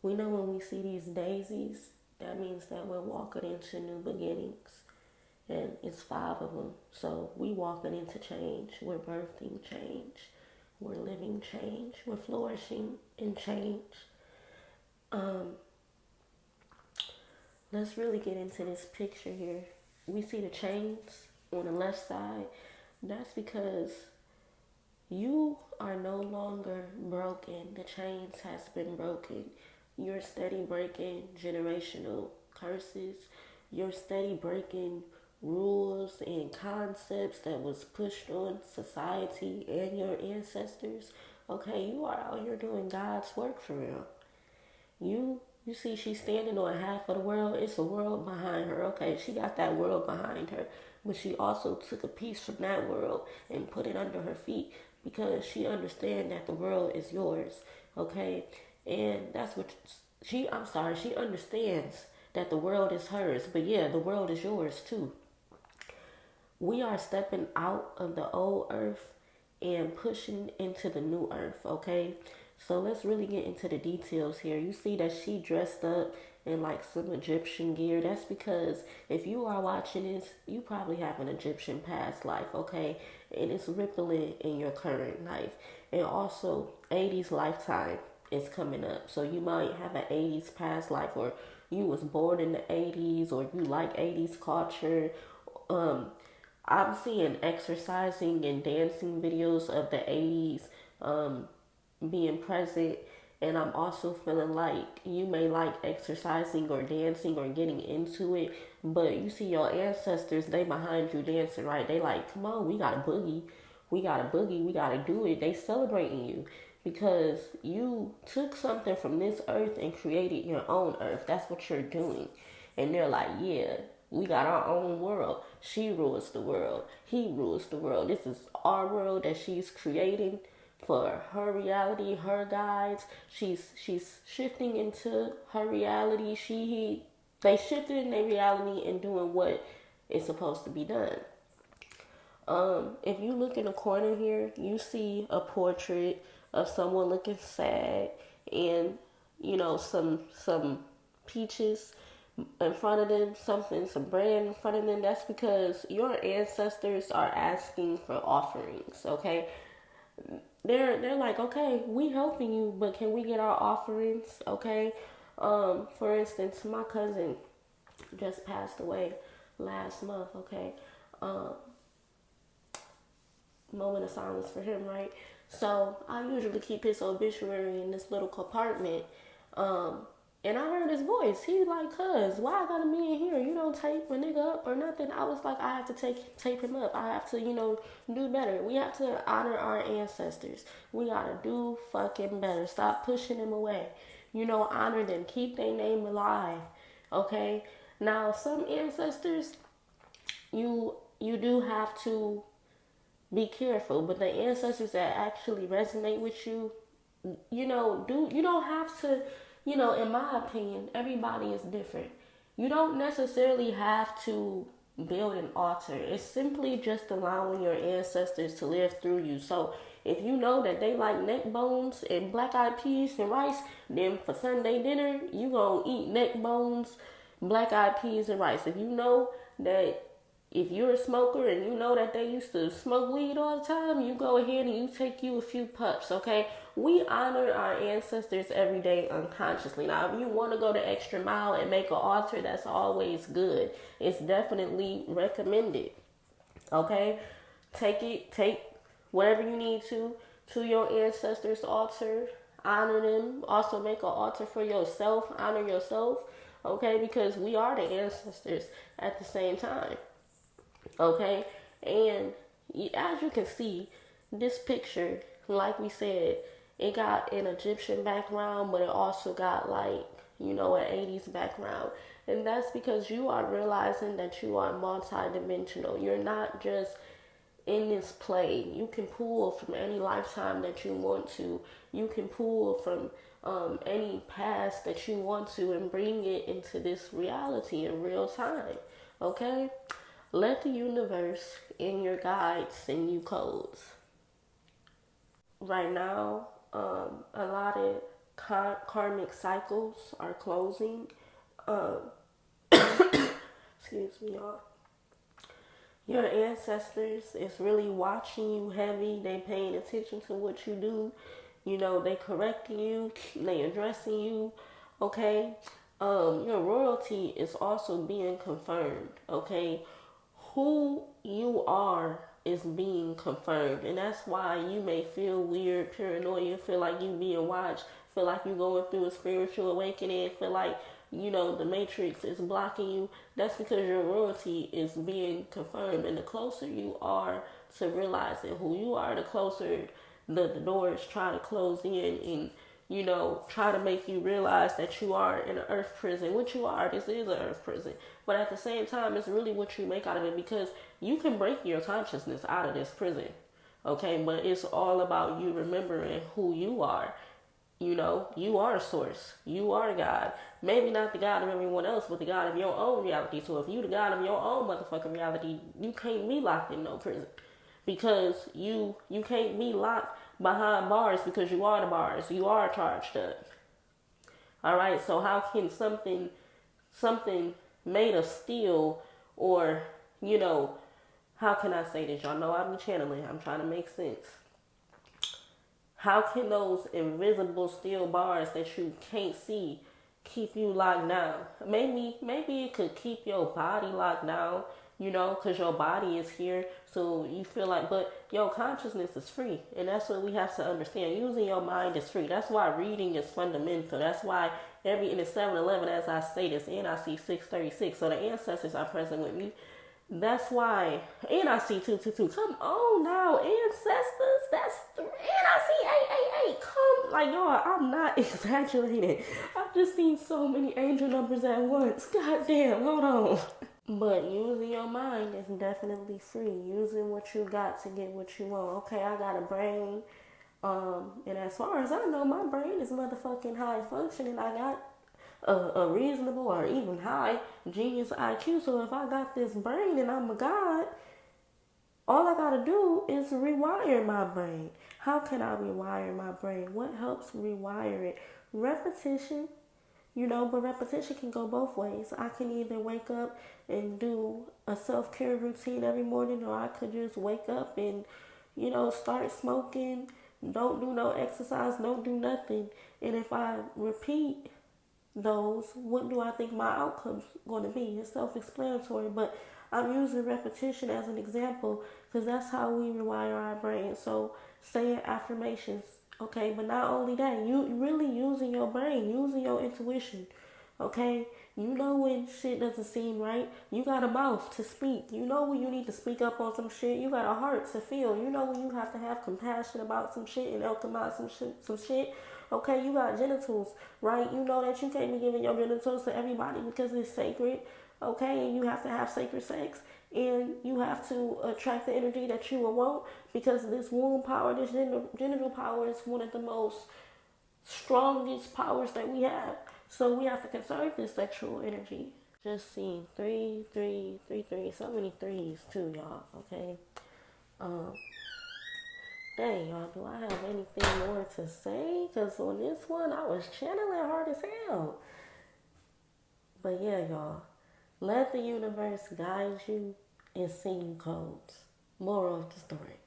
We know when we see these daisies, that means that we're walking into new beginnings. And it's five of them. So we walking into change. We're birthing change. We're living change. We're flourishing in change. Um, let's really get into this picture here. We see the chains on the left side. That's because you are no longer broken. The chains has been broken. You're steady breaking generational curses. You're steady breaking rules and concepts that was pushed on society and your ancestors. Okay, you are out here doing God's work for real. You see she's standing on half of the world. It's a world behind her. Okay, she got that world behind her. But she also took a piece from that world and put it under her feet because she understands that the world is yours. Okay? And that's what she understands that the world is hers. But yeah, the world is yours too. We are stepping out of the old earth and pushing into the new earth, okay? So let's really get into the details here. You see that she dressed up in like some Egyptian gear. That's because if you are watching this, you probably have an Egyptian past life, okay? And it's rippling in your current life. And also, 80s lifetime is coming up. So you might have an 80s past life, or you was born in the 80s, or you like 80s culture. Um, I'm seeing exercising and dancing videos of the 80s being present. And I'm also feeling like you may like exercising or dancing or getting into it, but you see your ancestors, they behind you dancing, right? They like, come on, we got a boogie. We got a boogie. We got to do it. They celebrating you because you took something from this earth and created your own earth. That's what you're doing. And they're like, yeah, we got our own world. She rules the world. He rules the world. This is our world that she's creating for her reality, her guides. She's shifting into her reality. They shifted in their reality and doing what is supposed to be done. If you look in the corner here, you see a portrait of someone looking sad, and some peaches in front of them, some bread in front of them. That's because your ancestors are asking for offerings. Okay, they're like, okay, we helping you, but can we get our offerings? Okay, for instance, my cousin just passed away last month. Okay, um, moment of silence for him, right? So I usually keep his obituary in this little compartment. Um, and I heard his voice. He like, cuz, why I gotta be in here? You don't tape a nigga up or nothing. I was like, I have to tape him up. I have to, do better. We have to honor our ancestors. We gotta do fucking better. Stop pushing them away. Honor them. Keep their name alive. Okay? Now some ancestors you do have to be careful. But the ancestors that actually resonate with you, you don't have to, in my opinion, everybody is different. You don't necessarily have to build an altar. It's simply just allowing your ancestors to live through you. So if you know that they like neck bones and black eyed peas and rice, then for Sunday dinner, you gonna eat neck bones, black eyed peas and rice. If you know that if you're a smoker and you know that they used to smoke weed all the time, you go ahead and you take you a few puffs, okay? We honor our ancestors every day unconsciously. Now, if you want to go the extra mile and make an altar, that's always good. It's definitely recommended, okay? Take whatever you need to your ancestors' altar. Honor them. Also make an altar for yourself. Honor yourself, okay? Because we are the ancestors at the same time. Okay, and as you can see, this picture, like we said, it got an Egyptian background, but it also got like, an 80s background. And that's because you are realizing that you are multidimensional. You're not just in this play. You can pull from any lifetime that you want to. You can pull from any past that you want to and bring it into this reality in real time. Okay? Let the universe and your guides send you codes. Right now, a lot of karmic cycles are closing. Um, excuse me, y'all. Your ancestors is really watching you heavy. They paying attention to what you do. You know, they correcting you. They addressing you. Okay. Your royalty is also being confirmed. Okay. Who you are is being confirmed, and that's why you may feel weird, paranoia, feel like you being watched, feel like you going through a spiritual awakening, feel like the matrix is blocking you. That's because your royalty is being confirmed, and the closer you are to realizing who you are, the closer the doors try to close in, and try to make you realize that you are in an earth prison, which you are. This is an earth prison. But at the same time, it's really what you make out of it, because you can break your consciousness out of this prison. Okay, but it's all about you remembering who you are. You are source. You are God. Maybe not the God of everyone else, but the God of your own reality. So if you the God of your own motherfucking reality, you can't be locked in no prison. Because you can't be locked behind bars, because you are the bars. You are charged up. Alright, so how can something made of steel, or, how can I say this? Y'all know I'm channeling. I'm trying to make sense. How can those invisible steel bars that you can't see keep you locked down? Maybe it could keep your body locked down, because your body is here. So you feel like, but your consciousness is free. And that's what we have to understand. Using your mind is free. That's why reading is fundamental. That's why in the 7-Eleven, as I say this, and I see 636. So the ancestors are present with me. That's why, and I see 222. Come on now, ancestors. That's and I see 888. Come, like, y'all, I'm not exaggerating. I've just seen so many angel numbers at once. God damn, hold on. But using your mind is definitely free. Using what you got to get what you want. Okay, I got a brain. And as far as I know, my brain is motherfucking high functioning. I got a reasonable or even high genius IQ. So if I got this brain and I'm a god, all I gotta do is rewire my brain. How can I rewire my brain? What helps rewire it? Repetition. But repetition can go both ways. I can either wake up and do a self-care routine every morning, or I could just wake up and, start smoking, don't do no exercise, don't do nothing. And if I repeat those, what do I think my outcome's going to be? It's self-explanatory, but I'm using repetition as an example because that's how we rewire our brain. So saying affirmations, okay, but not only that, you really using your brain, using your intuition, okay? When shit doesn't seem right. You got a mouth to speak. When you need to speak up on some shit. You got a heart to feel. When you have to have compassion about some shit and help them out some shit. Okay, you got genitals, right? You know that you can't be giving your genitals to everybody because it's sacred. Okay, and you have to have sacred sex. And you have to attract the energy that you will want, because this womb power, this genital power is one of the most strongest powers that we have. So we have to conserve this sexual energy. Just seen 3, 3, 3, 3. So many threes too, y'all. Okay. Dang, y'all. Do I have anything more to say? Because on this one, I was channeling hard as hell. But yeah, y'all. Let the universe guide you and sing you codes. Moral of the story.